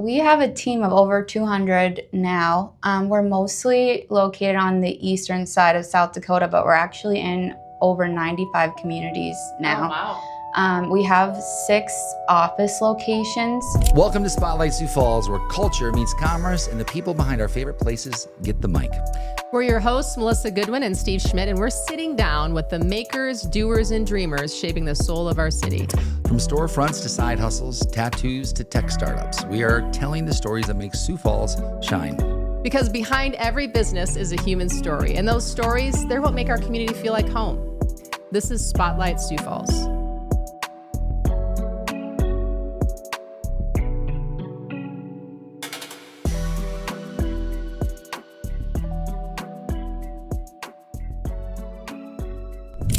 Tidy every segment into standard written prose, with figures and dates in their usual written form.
We have a team of over 200 now. We're mostly located on the eastern side of South Dakota, but we're actually in over 95 communities now. Oh, wow. We have 6 office locations. Welcome to Spotlight Sioux Falls, where culture meets commerce and the people behind our favorite places get the mic. We're your hosts, Melissa Goodwin and Steve Schmidt, and we're sitting down with the makers, doers, and dreamers shaping the soul of our city. From storefronts to side hustles, tattoos to tech startups, we are telling the stories that make Sioux Falls shine. Because behind every business is a human story, and those stories, they're what make our community feel like home. This is Spotlight Sioux Falls.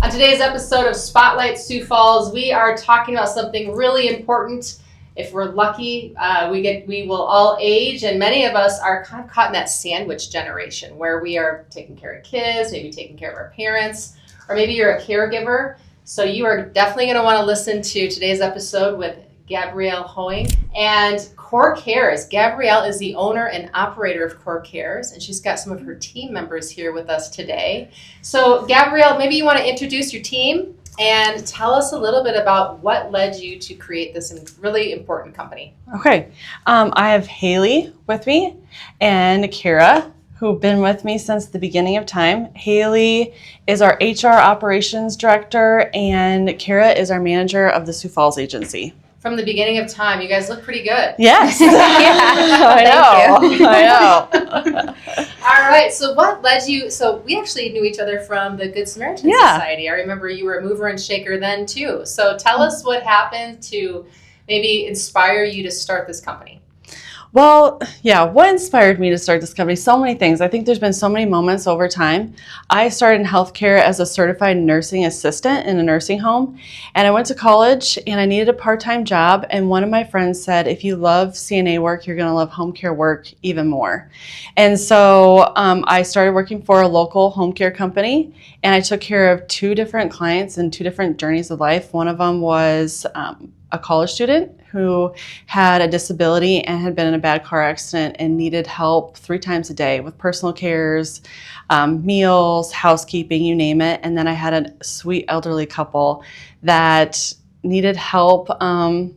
On today's episode of Spotlight Sioux Falls, we are talking about something really important. If we're lucky, we will all age, and many of us are kind of caught in that sandwich generation where we are taking care of kids, maybe taking care of our parents, or maybe you're a caregiver. So you are definitely going to want to listen to today's episode with Gabrielle Hoing and Core Cares. Gabrielle is the owner and operator of Core Cares, and she's got some of her team members here with us today. So Gabrielle, maybe you want to introduce your team and tell us a little bit about what led you to create this really important company. Okay. I have Haley with me and Kara, who've been with me since the beginning of time. Haley is our HR operations director, and Kara is our manager of the Sioux Falls agency. From the beginning of time, you guys look pretty good. Yes. I know. All right. So what led you? So we actually knew each other from the Good Samaritan Society. I remember you were a mover and shaker then too. So tell us what happened to maybe inspire you to start this company. Well, yeah, what inspired me to start this company? So many things. I think there's been so many moments over time. I started in healthcare as a certified nursing assistant in a nursing home, and I went to college and I needed a part-time job, and one of my friends said, if you love CNA work, you're going to love home care work even more. And so I started working for a local home care company, and I took care of 2 different clients in 2 different journeys of life. One of them was a college student who had a disability and had been in a bad car accident and needed help 3 times a day with personal cares, meals, housekeeping, you name it. And then I had a sweet elderly couple that needed help.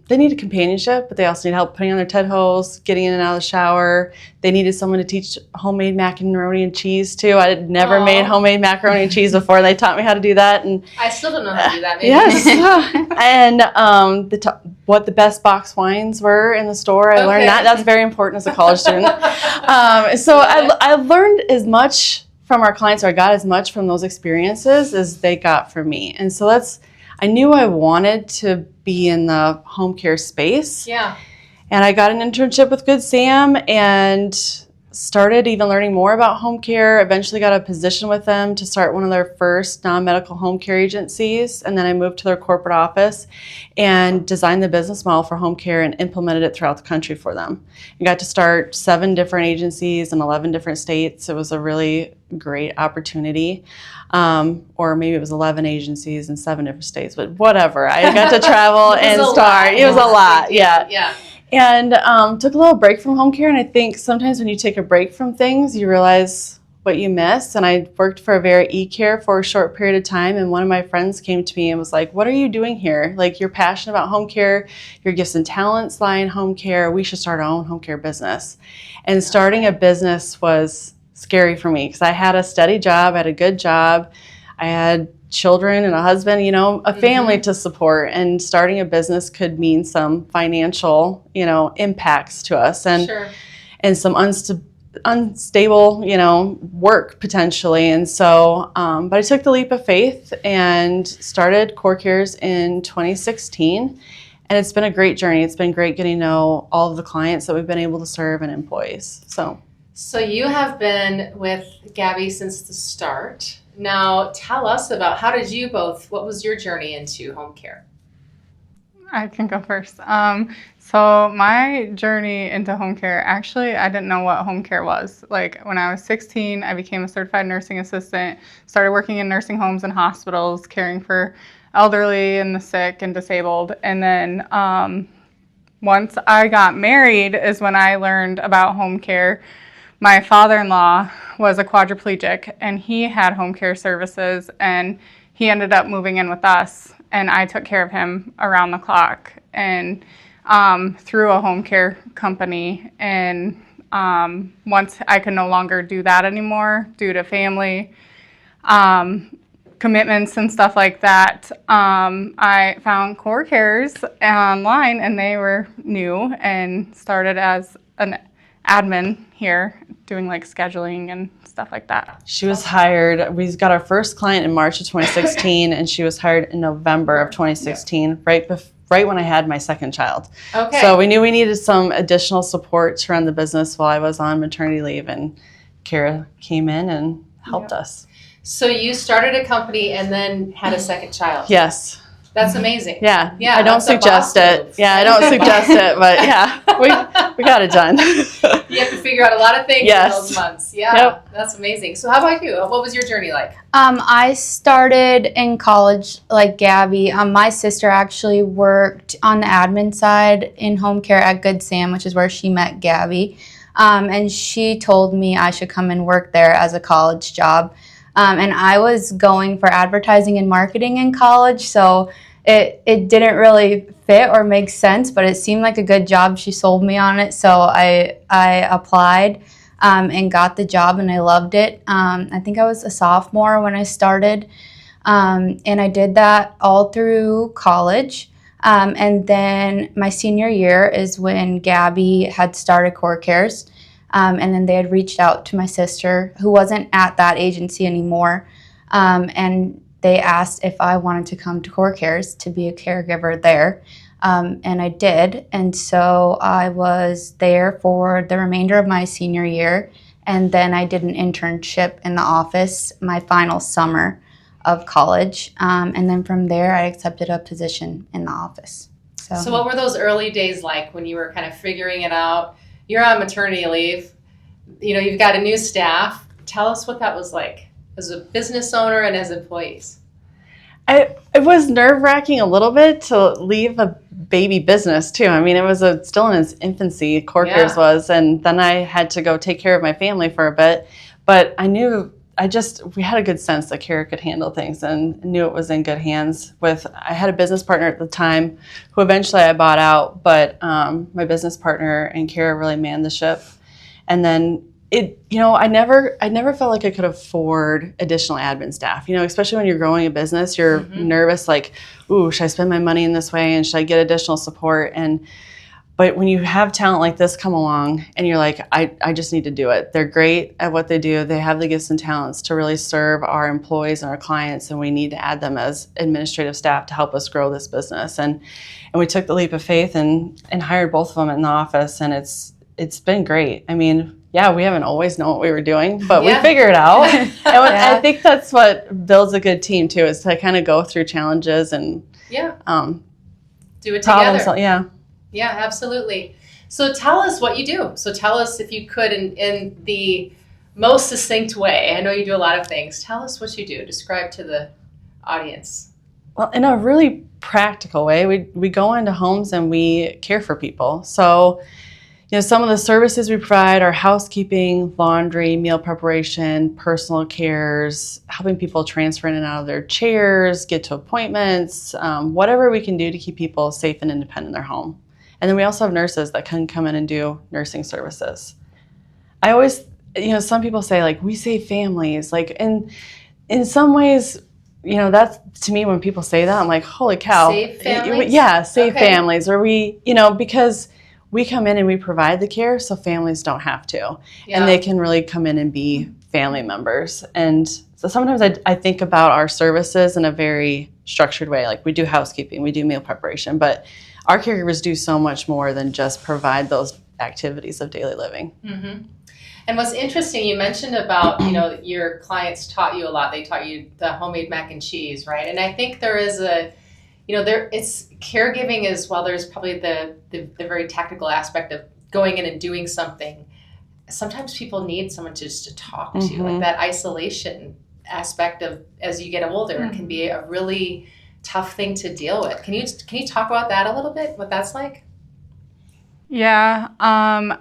They needed companionship, but they also needed help putting on their Ted hose, getting in and out of the shower. They needed someone to teach homemade macaroni and cheese too. I had never made homemade macaroni and cheese before. They taught me how to do that, and I still don't know how to do that. Maybe. Yes, and what the best box wines were in the store. I learned that. That's very important as a college student. So I learned as much from our clients, or I got as much from those experiences as they got from me, and so I knew I wanted to be in the home care space. Yeah. And I got an internship with Good Sam and started even learning more about home care. Eventually got a position with them to start one of their first non-medical home care agencies. And then I moved to their corporate office and designed the business model for home care and implemented it throughout the country for them. I got to start 7 different agencies in 11 different states. It was a really great opportunity. Or maybe it was 11 agencies in 7 different states, but whatever. I got to travel and start. It was a lot. Yeah. And took a little break from home care. And I think sometimes when you take a break from things, you realize what you miss. And I worked for a very e-care for a short period of time. And one of my friends came to me and was like, what are you doing here? Like, you're passionate about home care. Your gifts and talents lie in home care. We should start our own home care business. And starting a business was scary for me because I had a steady job, I had a good job, I had children and a husband, a family to support, and starting a business could mean some financial, impacts to us and some unstable, work potentially. And so, but I took the leap of faith and started Core Cares in 2016. And it's been a great journey. It's been great getting to know all of the clients that we've been able to serve and employees. So you have been with Gabby since the start. Now tell us about what was your journey into home care? I can go first. So my journey into home care, actually, I didn't know what home care was. Like when I was 16, I became a certified nursing assistant, started working in nursing homes and hospitals, caring for elderly and the sick and disabled. And then once I got married is when I learned about home care. My father-in-law was a quadriplegic, and he had home care services, and he ended up moving in with us, and I took care of him around the clock and through a home care company. And once I could no longer do that anymore due to family commitments and stuff like that, I found Core Cares online, and they were new, and started as an admin here doing like scheduling and stuff like that. She was hired, we got our first client in March of 2016, and she was hired in November of 2016, right when I had my second child. Okay. So we knew we needed some additional support to run the business while I was on maternity leave, and Kara came in and helped us. So you started a company and then had a second child. Yes. That's amazing. Yeah. Yeah, I don't that's a suggest boss it. move. Yeah, I don't suggest it, but yeah, we got it done. You have to figure out a lot of things Yes. in those months. Yeah, Yep. That's amazing. So how about you? What was your journey like? I started in college like Gabby. My sister actually worked on the admin side in home care at Good Sam, which is where she met Gabby. And she told me I should come and work there as a college job. And I was going for advertising and marketing in college, so it didn't really fit or make sense, but it seemed like a good job. She sold me on it, so I applied and got the job, and I loved it. I think I was a sophomore when I started, and I did that all through college. And then my senior year is when Gabby had started Core Cares. And then they had reached out to my sister, who wasn't at that agency anymore, and they asked if I wanted to come to Core Cares to be a caregiver there, and I did. And so I was there for the remainder of my senior year, and then I did an internship in the office my final summer of college, and then from there I accepted a position in the office. So what were those early days like when you were kind of figuring it out? You're on maternity leave. You know, you've got a new staff. Tell us what that was like as a business owner and as employees. It was nerve-wracking a little bit to leave a baby business too. I mean, it was still in its infancy, Core Cares was, and then I had to go take care of my family for a bit. But I knew we had a good sense that Kara could handle things, and knew it was in good hands. I had a business partner at the time who eventually I bought out, but my business partner and Kara really manned the ship. And then I never felt like I could afford additional admin staff. You know, especially when you're growing a business, you're nervous, like, ooh, should I spend my money in this way, and should I get additional support? But when you have talent like this come along and you're like, I just need to do it. They're great at what they do. They have the gifts and talents to really serve our employees and our clients, and we need to add them as administrative staff to help us grow this business. And we took the leap of faith and hired both of them in the office, and it's been great. I mean, yeah, we haven't always known what we were doing, but we figure it out. And I think that's what builds a good team too, is to kind of go through challenges and do it together. Yeah, absolutely. So tell us what you do. So tell us, if you could, in the most succinct way. I know you do a lot of things. Tell us what you do. Describe to the audience. Well, in a really practical way, we go into homes and we care for people. So, you know, some of the services we provide are housekeeping, laundry, meal preparation, personal cares, helping people transfer in and out of their chairs, get to appointments, whatever we can do to keep people safe and independent in their home. And then we also have nurses that can come in and do nursing services. I always, some people say, like, we save families. Like, in some ways, that's, to me, when people say that, I'm like, holy cow. Save families? Yeah, save families. Or because we come in and we provide the care so families don't have to. Yeah. And they can really come in and be family members. And so sometimes I think about our services in a very structured way. Like, we do housekeeping, we do meal preparation, but our caregivers do so much more than just provide those activities of daily living. Mm-hmm. And what's interesting, you mentioned about, your clients taught you a lot. They taught you the homemade mac and cheese, right? And I think there is it's caregiving as well. There's probably the very technical aspect of going in and doing something. Sometimes people need someone just to talk to, like that isolation aspect of, as you get older, it can be a really tough thing to deal with. Can you talk about that a little bit, what that's like? Yeah,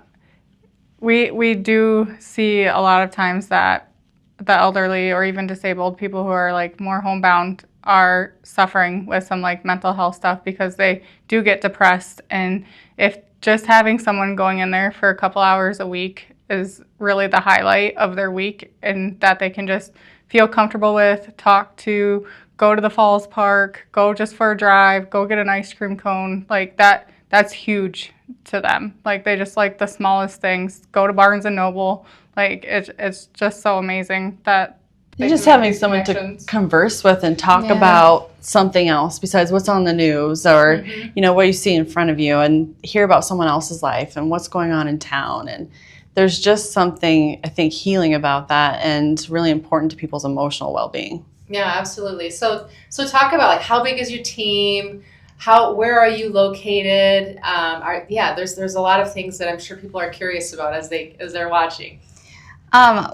we do see a lot of times that the elderly or even disabled people who are like more homebound are suffering with some like mental health stuff because they do get depressed. And if just having someone going in there for a couple hours a week is really the highlight of their week, and that they can just feel comfortable with, talk to, go to the Falls Park, go just for a drive, go get an ice cream cone, like that's huge to them. Like they just like the smallest things, go to Barnes and Noble. Like it's just so amazing that they Just can make having these someone connections. to converse with and talk Yeah. about something else besides what's on the news or, Mm-hmm. you know, what you see in front of you, and hear about someone else's life and what's going on in town. And there's just something, I think, healing about that and really important to people's emotional well-being. Yeah, absolutely. So talk about like how big is your team? Where are you located? There's a lot of things that I'm sure people are curious about as they're watching.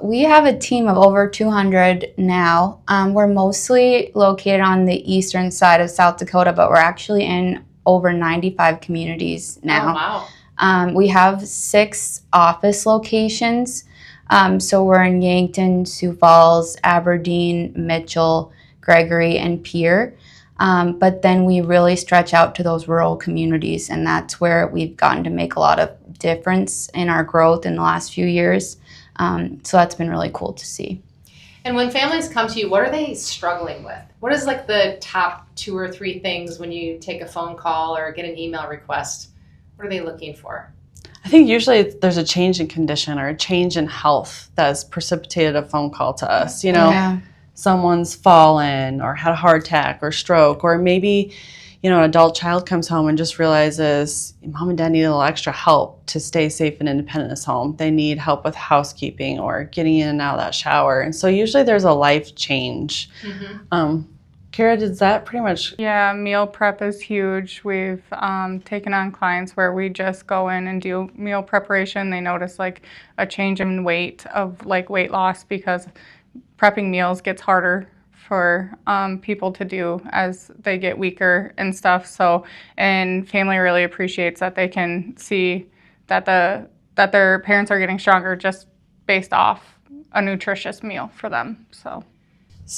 We have a team of over 200 now. We're mostly located on the eastern side of South Dakota, but we're actually in over 95 communities now. Oh, wow. We have 6 office locations. So we're in Yankton, Sioux Falls, Aberdeen, Mitchell, Gregory, and Pierre. But then we really stretch out to those rural communities, and that's where we've gotten to make a lot of difference in our growth in the last few years. So that's been really cool to see. And when families come to you, what are they struggling with? What is like the top 2 or 3 things when you take a phone call or get an email request? What are they looking for? I think usually there's a change in condition or a change in health that's precipitated a phone call to us. You know, Yeah. someone's fallen or had a heart attack or stroke, or maybe, you know, an adult child comes home and just realizes mom and dad need a little extra help to stay safe and independent in this home. They need help with housekeeping or getting in and out of that shower. And so usually there's a life change. Mm-hmm. Kara, did that pretty much? Yeah, meal prep is huge. We've taken on clients where we just go in and do meal preparation. They notice like a change in weight of like weight loss because prepping meals gets harder for people to do as they get weaker and stuff. So, and family really appreciates that they can see that that their parents are getting stronger just based off a nutritious meal for them. So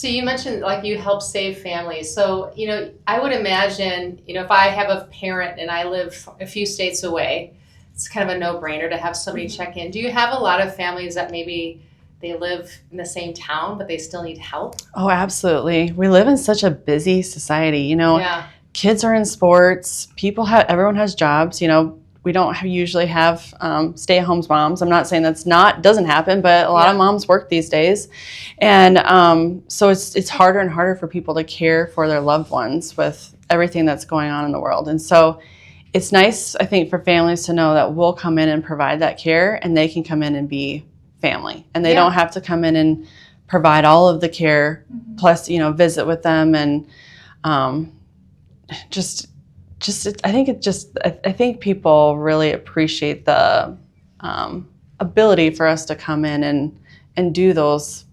you mentioned like you help save families. So, you know, I would imagine, you know, if I have a parent and I live a few states away, it's kind of a no-brainer to have somebody check in. Do you have a lot of families that maybe they live in the same town, but they still need help? Oh, absolutely. We live in such a busy society. You know, Yeah. kids are in sports. Everyone has jobs. You know, we don't usually have stay-at-home moms. I'm not saying doesn't happen, but a lot of moms work these days, and so it's harder and harder for people to care for their loved ones with everything that's going on in the world. And so it's nice, I think, for families to know that we'll come in and provide that care, and they can come in and be family, and they don't have to come in and provide all of the care, plus, you know, visit with them and I think people really appreciate the ability for us to come in and do those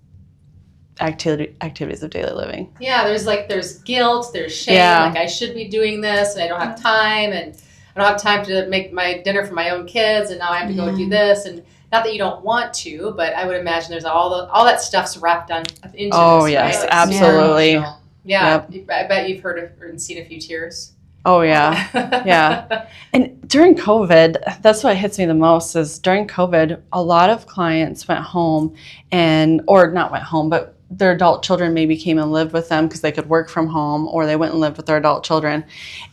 activities of daily living. Yeah, there's guilt, there's shame, like I should be doing this and I don't have time, and I don't have time to make my dinner for my own kids, and now I have to go do this. And not that you don't want to, but I would imagine there's all that stuff's wrapped into this. Oh yes, right? Like, absolutely. Yeah, I bet you've heard and seen a few tears. Oh yeah, yeah. And during COVID, that's what hits me the most is during COVID, a lot of clients went home or not went home, but their adult children maybe came and lived with them because they could work from home, or they went and lived with their adult children.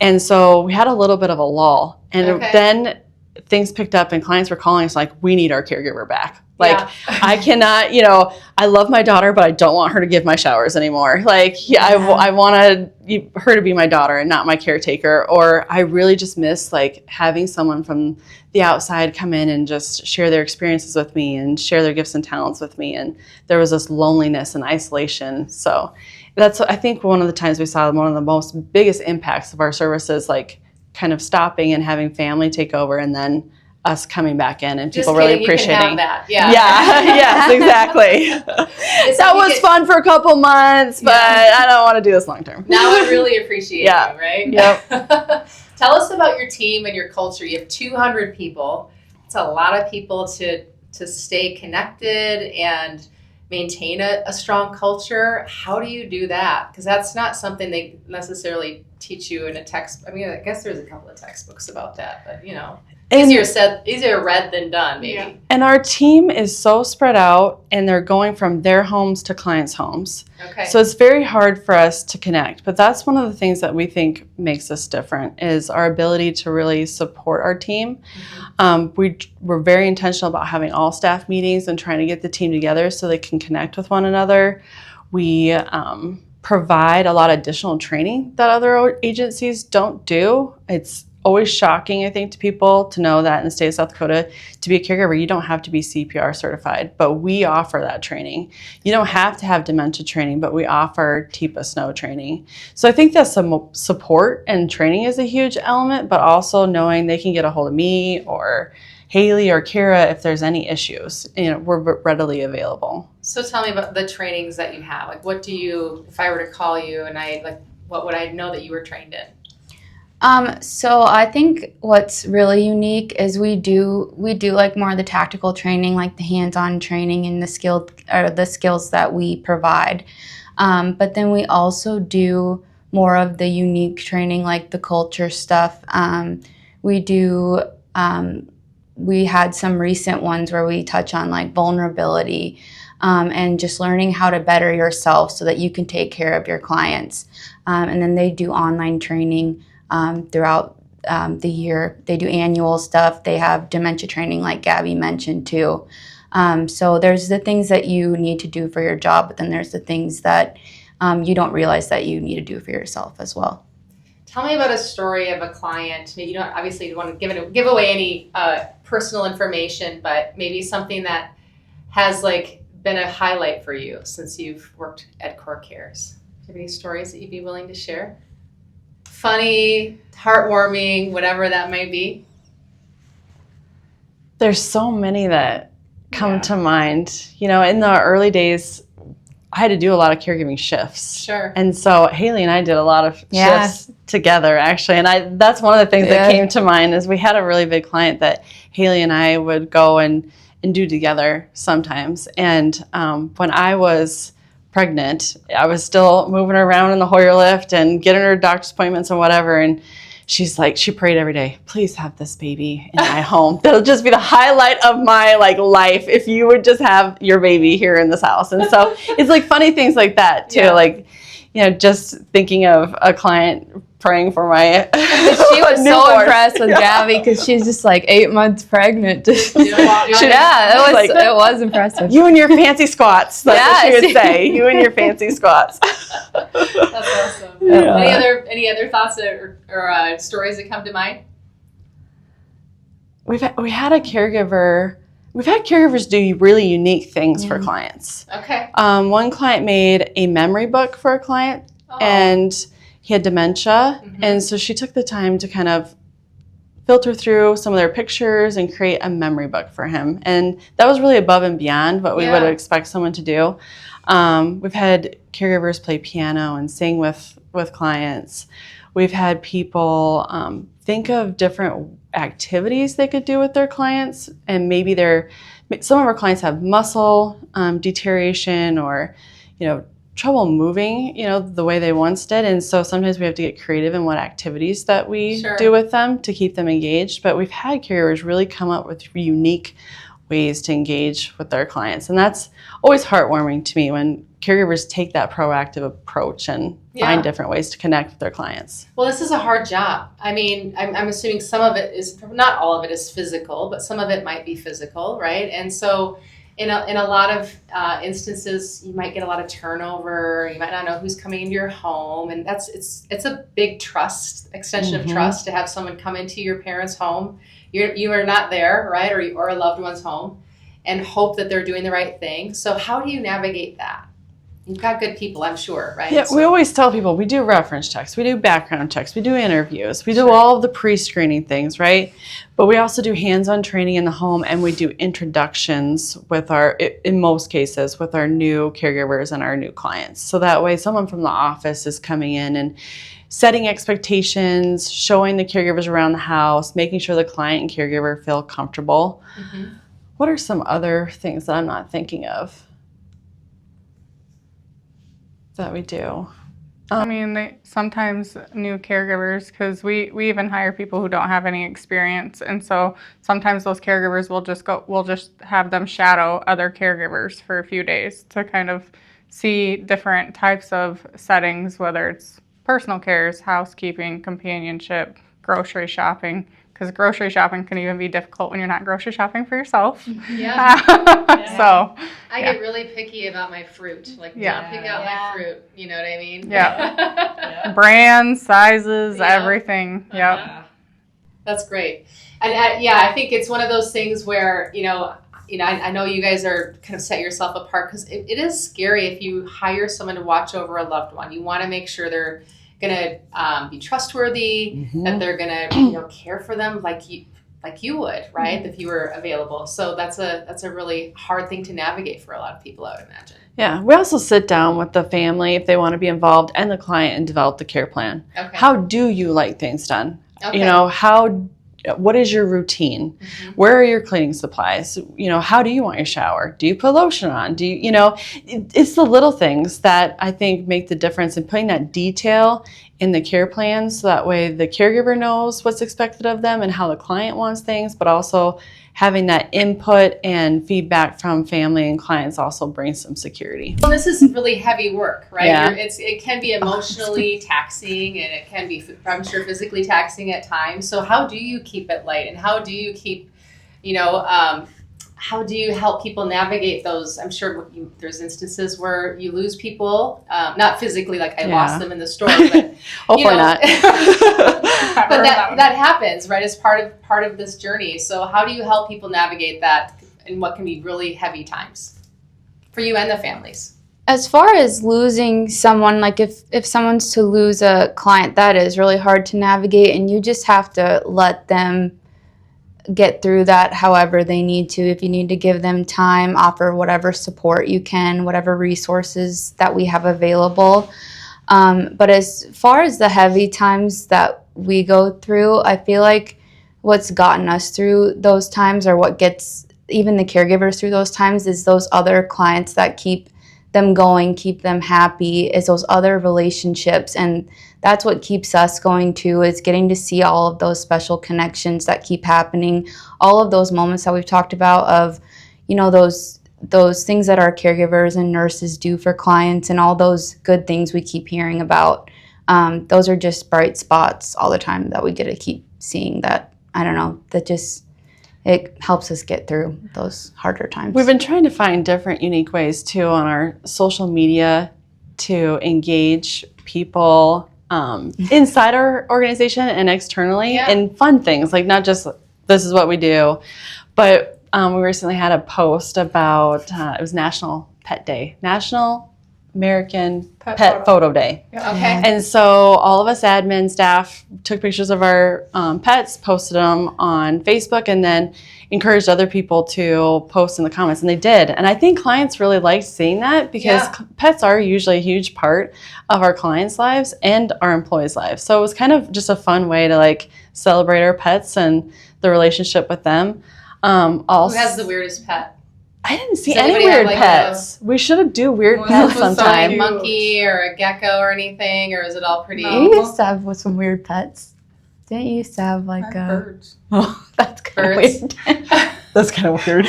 And so we had a little bit of a lull. And then things picked up and clients were calling us like, we need our caregiver back. Like, I cannot, I love my daughter, but I don't want her to give my showers anymore. Like, I want her to be my daughter and not my caretaker. Or I really just miss like having someone from the outside come in and just share their experiences with me and share their gifts and talents with me. And there was this loneliness and isolation. So that's, I think, one of the times we saw one of the most biggest impacts of our services, like kind of stopping and having family take over, and then us coming back in and Just people really kidding, you can have appreciating that. Yeah. Yeah, yes, exactly. That was fun for a couple months, but I don't want to do this long term. Now I really appreciate you, right? Yep. Tell us about your team and your culture. You have 200 people. It's a lot of people to stay connected and maintain a strong culture. How do you do that? Because that's not something they necessarily teach you in a text. I mean, I guess there's a couple of textbooks about that, but you know, easier read than done, maybe. Yeah. And our team is so spread out, and they're going from their homes to clients' homes. Okay. So it's very hard for us to connect. But that's one of the things that we think makes us different is our ability to really support our team. We're very intentional about having all staff meetings and trying to get the team together so they can connect with one another. We provide a lot of additional training that other agencies don't do. It's always shocking, I think, to people to know that in the state of South Dakota, to be a caregiver, you don't have to be CPR certified, but we offer that training. You don't have to have dementia training, but we offer TIPA SNO training. So I think that some support and training is a huge element, but also knowing they can get a hold of me or Haley or Kara if there's any issues. You know, we're readily available. So tell me about the trainings that you have. Like, what do you, if I were to call you and what would I know that you were trained in? So I think what's really unique is we do like more of the tactical training, like the hands-on training and the skills that we provide. But then we also do more of the unique training, like the culture stuff. We had some recent ones where we touch on like vulnerability and just learning how to better yourself so that you can take care of your clients. And then they do online training throughout the year. They do annual stuff. They have dementia training like Gabby mentioned too. So there's the things that you need to do for your job, but then there's the things that you don't realize that you need to do for yourself as well. Tell me about a story of a client. Maybe you don't obviously want to give away any personal information, but maybe something that has like been a highlight for you since you've worked at Core Cares. Do you have any stories that you'd be willing to share? Funny, heartwarming, whatever that may be. There's so many that come to mind. You know, in the early days, I had to do a lot of caregiving shifts. Sure. And so Haley and I did a lot of shifts together, actually. And that's one of the things that came to mind is we had a really big client that Haley and I would go and do together sometimes. And when I was pregnant, I was still moving her around in the Hoyer lift and getting her doctor's appointments and whatever. And she's like, she prayed every day, please have this baby in my home. That'll just be the highlight of my life if you would just have your baby here in this house. And so it's like funny things like that too. Like, you know, just thinking of a client praying for my She was so impressed with Gabby because she's just like 8 months pregnant. It was impressive. You and your fancy squats. That's what she would say. You and your fancy squats. That's awesome. Yeah. Any other thoughts or stories that come to mind? We had a caregiver. We've had caregivers do really unique things for clients. Okay. One client made a memory book for a client, and he had dementia, and so she took the time to kind of filter through some of their pictures and create a memory book for him. And that was really above and beyond what we would expect someone to do. We've had caregivers play piano and sing with clients. We've had people think of different activities they could do with their clients, and maybe some of our clients have muscle deterioration or, you know, trouble moving, you know, the way they once did. And so sometimes we have to get creative in what activities that we do with them to keep them engaged. But we've had caregivers really come up with unique ways to engage with their clients. And that's always heartwarming to me when caregivers take that proactive approach and find different ways to connect with their clients. Well, this is a hard job. I mean, I'm assuming some of it is, not all of it is physical, but some of it might be physical, right? And so in a lot of instances, you might get a lot of turnover. You might not know who's coming into your home, and it's a big extension of trust to have someone come into your parents' home. You are not there, right, or a loved one's home, and hope that they're doing the right thing. So how do you navigate that? You've got good people, I'm sure, right? Yeah, So- we always tell people we do reference checks, we do background checks, we do interviews, we do all of the pre-screening things, right? But we also do hands-on training in the home, and we do introductions with in most cases, with our new caregivers and our new clients. So that way someone from the office is coming in and setting expectations, showing the caregivers around the house, making sure the client and caregiver feel comfortable. Mhm. What are some other things that I'm not thinking of that we do? I mean, sometimes new caregivers, because we even hire people who don't have any experience, and so sometimes those caregivers we'll just have them shadow other caregivers for a few days to kind of see different types of settings, whether it's personal cares, housekeeping, companionship, grocery shopping, because grocery shopping can even be difficult when you're not grocery shopping for yourself. Yeah. So I get really picky about my fruit. Like, don't pick out my fruit. You know what I mean? Yeah. Brands, sizes, Yeah. everything. Yep. That's great. And I think it's one of those things where, I know you guys are kind of set yourself apart because it is scary if you hire someone to watch over a loved one. You want to make sure they're going to be trustworthy, that they're going to care for them like you would, right? If you were available. So that's a really hard thing to navigate for a lot of people, I would imagine. Yeah, we also sit down with the family if they want to be involved and the client and develop the care plan. Okay. How do you like things done? Okay. What is your routine? Where are your cleaning supplies? How do you want your shower? Do you put lotion on? It's the little things that I think make the difference in putting that detail in the care plan, so that way the caregiver knows what's expected of them and how the client wants things, but also having that input and feedback from family and clients also brings some security. Well, this is really heavy work, right? Yeah. It can be emotionally taxing, and it can be, I'm sure, physically taxing at times. So how do you keep it light, and how do you keep, how do you help people navigate those? I'm sure there's instances where you lose people, not physically, like I lost them in the store, but Hopefully not. but that happens, right? As part of this journey. So how do you help people navigate that in what can be really heavy times for you and the families? As far as losing someone, like if someone's to lose a client, that is really hard to navigate, and you just have to let them get through that however they need to. If you need to give them time, offer whatever support you can, whatever resources that we have available. But as far as the heavy times that we go through, I feel like what's gotten us through those times, or what gets even the caregivers through those times, is those other clients that keep them going, keep them happy, is those other relationships. And that's what keeps us going too, is getting to see all of those special connections that keep happening, all of those moments that we've talked about of, those things that our caregivers and nurses do for clients, and all those good things we keep hearing about. Those are just bright spots all the time that we get to keep seeing that, it helps us get through those harder times. We've been trying to find different unique ways too on our social media to engage people inside our organization and externally in fun things, like not just this is what we do, but we recently had a post about it was National Pet Day, National American Pet Photo Day. Okay. And so all of us admin staff took pictures of our pets, posted them on Facebook, and then encouraged other people to post in the comments, and they did. And I think clients really liked seeing that, because pets are usually a huge part of our clients' lives and our employees' lives. So it was kind of just a fun way to celebrate our pets and the relationship with them. Also, who has the weirdest pet? I didn't see any weird pets. We should do weird pets sometime. A monkey or a gecko or anything, or is it all pretty? You used to have some weird pets. Didn't you used to have birds? Oh, that's kind of Birds. weird. That's kind of weird.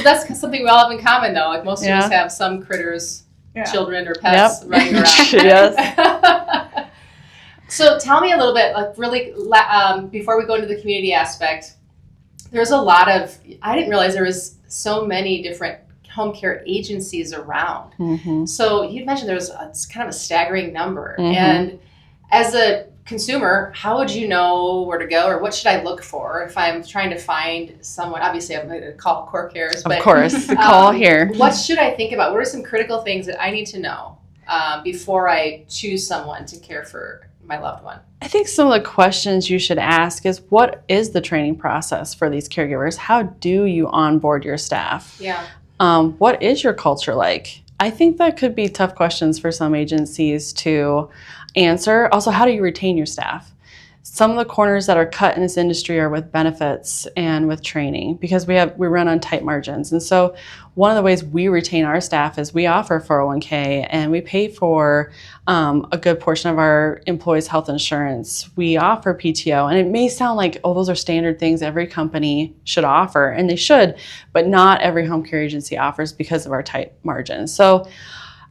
That's something we all have in common, though. Like most of us have some critters, children or pets running around. Yes. So tell me a little bit, before we go into the community aspect, there's a lot of, I didn't realize there was so many different home care agencies around. So you mentioned it's kind of a staggering number. And as a consumer, how would you know where to go, or what should I look for if I'm trying to find someone? Obviously, I'm going to call Core Cares, but Of course, call here. What should I think about? What are some critical things that I need to know before I choose someone to care for my loved one? I think some of the questions you should ask is, what is the training process for these caregivers? How do you onboard your staff? Yeah. What is your culture like? I think that could be tough questions for some agencies to answer. Also, how do you retain your staff? Some of the corners that are cut in this industry are with benefits and with training, because we run on tight margins. And so one of the ways we retain our staff is we offer 401k, and we pay for a good portion of our employees' health insurance. We offer PTO, and it may sound like, oh, those are standard things every company should offer, and they should, but not every home care agency offers because of our tight margins. So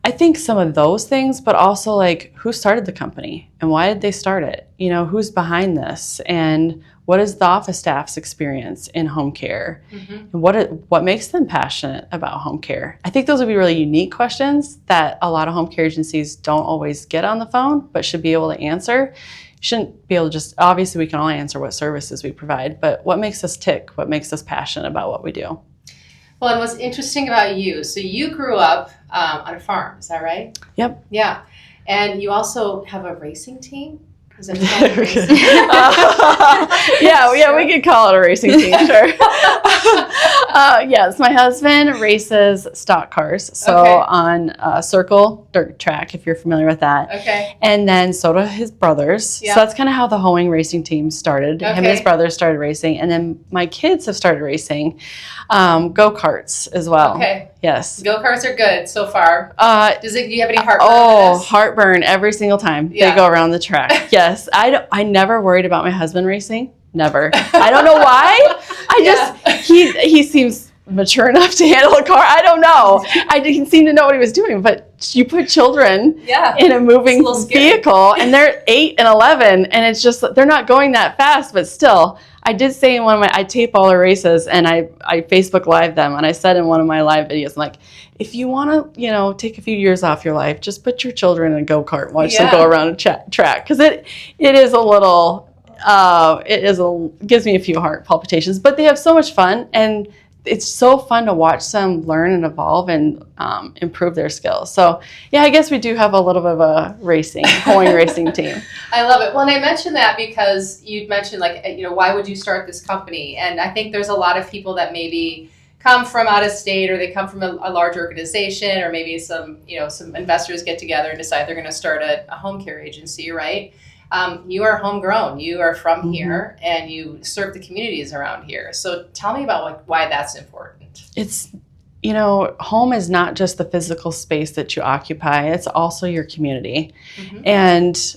I think some of those things, but also like, who started the company and why did they start it? You know, who's behind this, and what is the office staff's experience in home care? Mm-hmm. And what makes them passionate about home care? I think those would be really unique questions that a lot of home care agencies don't always get on the phone, but should be able to answer. You shouldn't be able to just, obviously we can all answer what services we provide, but what makes us tick? What makes us passionate about what we do? Well, and what's interesting about you, so you grew up on a farm, is that right? Yep. Yeah. And you also have a racing team? Is it yeah, we could call it a racing team, sure. Yes, my husband races stock cars, so on a circle dirt track, if you're familiar with that. Okay. And then so do his brothers. Yep. So that's kind of how the Hoing racing team started. Okay. Him and his brothers started racing, and then my kids have started racing go-karts as well. Okay. Yes. Go-karts are good so far. Do you have any heartburn? Oh, heartburn every single time they go around the track. Yes. I never worried about my husband racing. Never. I don't know why. He seems mature enough to handle a car. I don't know. I didn't seem to know what he was doing, but you put children in a moving vehicle, and they're 8 and 11, and it's just, they're not going that fast, but still. I did say in one of I tape all the races, and I Facebook Live them, and I said in one of my live videos, I'm like, if you want to, take a few years off your life, just put your children in a go-kart and watch them go around a track, because it is a little, gives me a few heart palpitations, but they have so much fun, and it's so fun to watch them learn and evolve and improve their skills. So, I guess we do have a little bit of a Hoing racing team. I love it. Well, and I mentioned that because you'd mentioned, why would you start this company? And I think there's a lot of people that maybe come from out of state, or they come from a large organization, or maybe some investors get together and decide they're going to start a home care agency, right? You are homegrown. You are from here, and you serve the communities around here. So tell me about why that's important. It's, home is not just the physical space that you occupy. It's also your community. Mm-hmm. And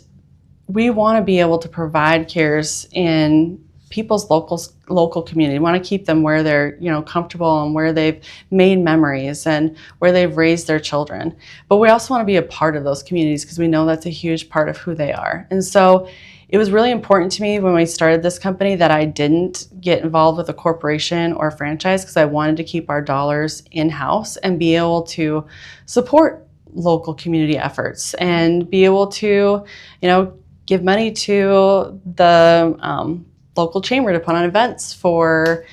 we want to be able to provide cares in people's local community. We want to keep them where they're, comfortable, and where they've made memories, and where they've raised their children. But we also want to be a part of those communities, because we know that's a huge part of who they are. And so it was really important to me when we started this company that I didn't get involved with a corporation or a franchise, because I wanted to keep our dollars in-house and be able to support local community efforts, and be able to, give money to the local chamber to put on events for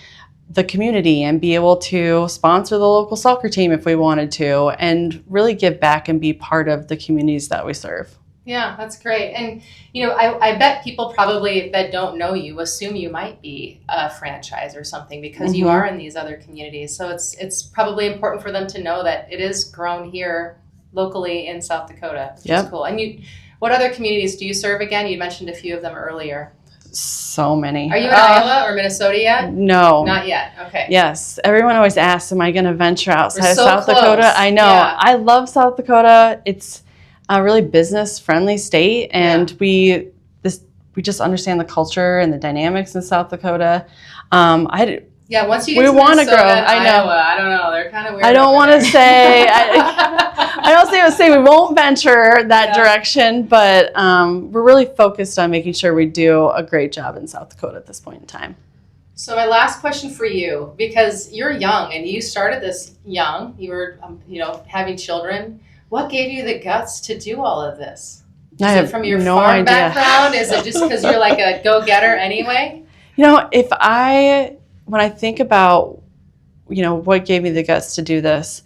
the community, and be able to sponsor the local soccer team if we wanted to, and really give back and be part of the communities that we serve. Yeah, that's great. And, I bet people probably that don't know you assume you might be a franchise or something, because you are in these other communities. So it's probably important for them to know that it is grown here locally in South Dakota, which is cool. And what other communities do you serve again? You mentioned a few of them earlier. So many. Are you in Iowa or Minnesota yet? No. Not yet. Okay. Yes. Everyone always asks, am I going to venture outside of South Dakota? I know. Yeah. I love South Dakota. It's a really business-friendly state, and we just understand the culture and the dynamics in South Dakota. Once you get to want to grow. I know. Iowa, I don't know. They're kind of weird. I don't want to say. I don't say we won't venture that direction, but we're really focused on making sure we do a great job in South Dakota at this point in time. So my last question for you, because you're young and you started this young, you were having children. What gave you the guts to do all of this? I Is have it from your no farm idea. background? Is it just because you're like a go-getter anyway? You know, when I think about, what gave me the guts to do this,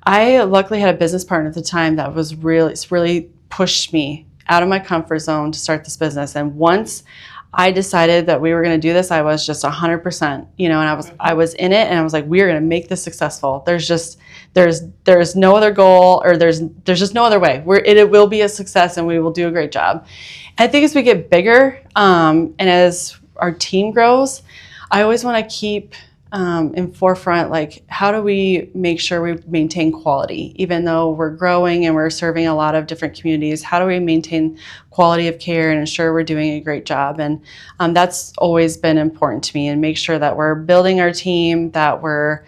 I luckily had a business partner at the time that was really pushed me out of my comfort zone to start this business. And once I decided that we were going to do this, I was just 100%, and I was in it, and I was like, we are going to make this successful. There's no other goal, or there's just no other way. It will be a success, and we will do a great job. And I think as we get bigger, and as our team grows, I always want to keep in forefront, like, how do we make sure we maintain quality? Even though we're growing and we're serving a lot of different communities, how do we maintain quality of care and ensure we're doing a great job? And that's always been important to me, and make sure that we're building our team, that we're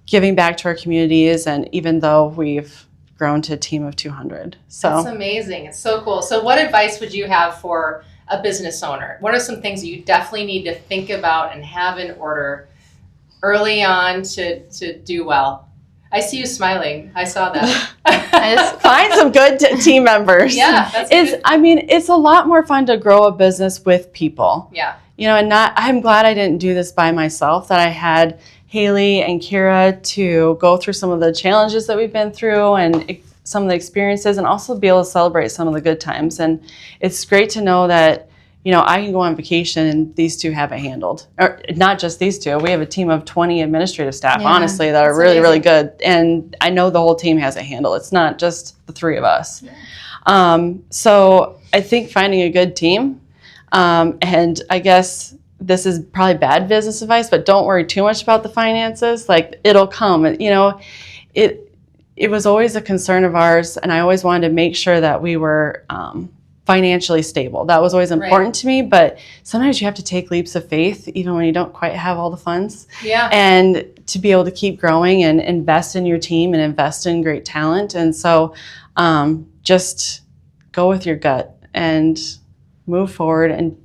giving back to our communities, and even though we've grown to a team of 200. So That's amazing. It's so cool. So what advice would you have for a business owner? What are some things that you definitely need to think about and have in order early on to do well? I see you smiling. I saw that. I just find some good team members. Yeah, that's good. It's a lot more fun to grow a business with people. Yeah. I'm glad I didn't do this by myself, that I had Haley and Kira to go through some of the challenges that we've been through, and some of the experiences, and also be able to celebrate some of the good times. And it's great to know that, I can go on vacation and these two have it handled. Or not just these two. We have a team of 20 administrative staff, honestly, that are really, really good. And I know the whole team has it handled. It's not just the three of us. Yeah. So I think finding a good team, and I guess this is probably bad business advice, but don't worry too much about the finances. Like, it'll come. It was always a concern of ours, and I always wanted to make sure that we were financially stable. That was always important to me, but sometimes you have to take leaps of faith, even when you don't quite have all the funds. Yeah. And to be able to keep growing and invest in your team and invest in great talent. And so just go with your gut and move forward. And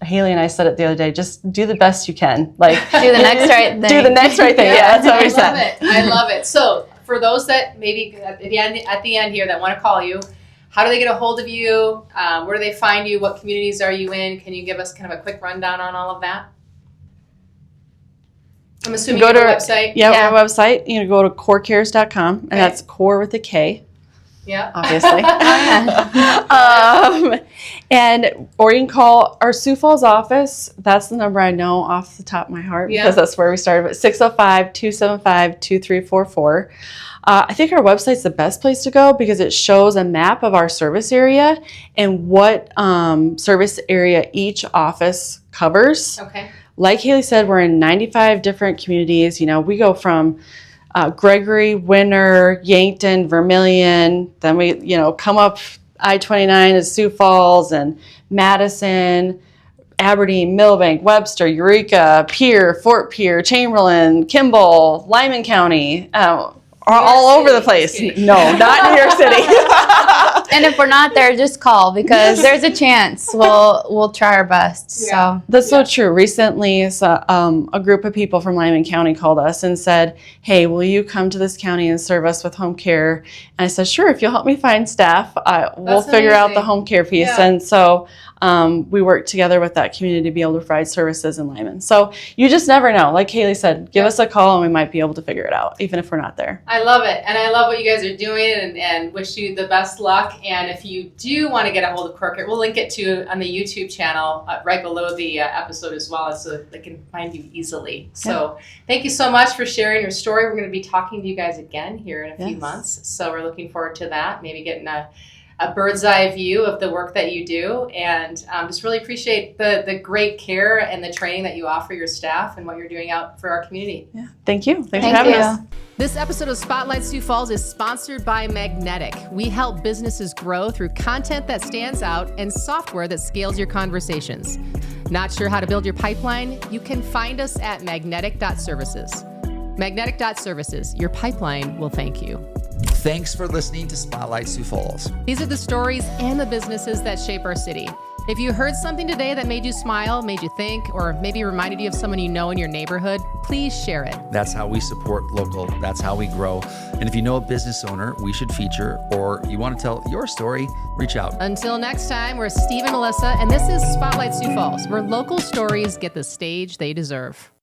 Haley and I said it the other day, just do the best you can. Like, do the next right thing. Do the next right thing. Yeah, that's what we said. I love it. I love it. So for those that maybe at the end here that want to call you, how do they get a hold of you? Where do they find you? What communities are you in? Can you give us kind of a quick rundown on all of that? I'm assuming you have a website. Yeah, we have a website. You can go to corecares.com, and that's core with a K. Yeah. Obviously. Or you can call our Sioux Falls office. That's the number I know off the top of my heart, because that's where we started. But 605-275-2344. I think our website's the best place to go, because it shows a map of our service area and what service area each office covers. Okay. Like Haley said, we're in 95 different communities. We go from Gregory, Winter, Yankton, Vermilion. Then we, come up I-29 to Sioux Falls and Madison, Aberdeen, Millbank, Webster, Eureka, Pierre, Fort Pierre, Chamberlain, Kimball, Lyman County. All over the place. No, not New York City. And if we're not there, just call, because there's a chance we'll try our best. Yeah. So That's so true. Recently, a group of people from Lyman County called us and said, "Hey, will you come to this county and serve us with home care?" And I said, "Sure, if you'll help me find staff, we'll figure out the home care piece." Yeah. And so we worked together with that community to be able to provide services in Lyman. So you just never know. Like Haley said, give us a call and we might be able to figure it out, even if we're not there. I love it. And I love what you guys are doing, and wish you the best luck. And if you do want to get a hold of Corker, we'll link it to on the YouTube channel right below the episode as well, so they can find you easily. So thank you so much for sharing your story. We're going to be talking to you guys again here in a few months. So we're looking forward to that, maybe getting a bird's eye view of the work that you do, and just really appreciate the great care and the training that you offer your staff and what you're doing out for our community. Yeah. Thank you. Thanks for having us. This episode of Spotlight Sioux Falls is sponsored by Magnetic. We help businesses grow through content that stands out and software that scales your conversations. Not sure how to build your pipeline? You can find us at magnetic.services. Magnetic.services. Your pipeline will thank you. Thanks for listening to Spotlight Sioux Falls. These are the stories and the businesses that shape our city. If you heard something today that made you smile, made you think, or maybe reminded you of someone you know in your neighborhood, please share it. That's how we support local. That's how we grow. And if you know a business owner we should feature, or you want to tell your story, reach out. Until next time, we're Steve and Melissa, and this is Spotlight Sioux Falls, where local stories get the stage they deserve.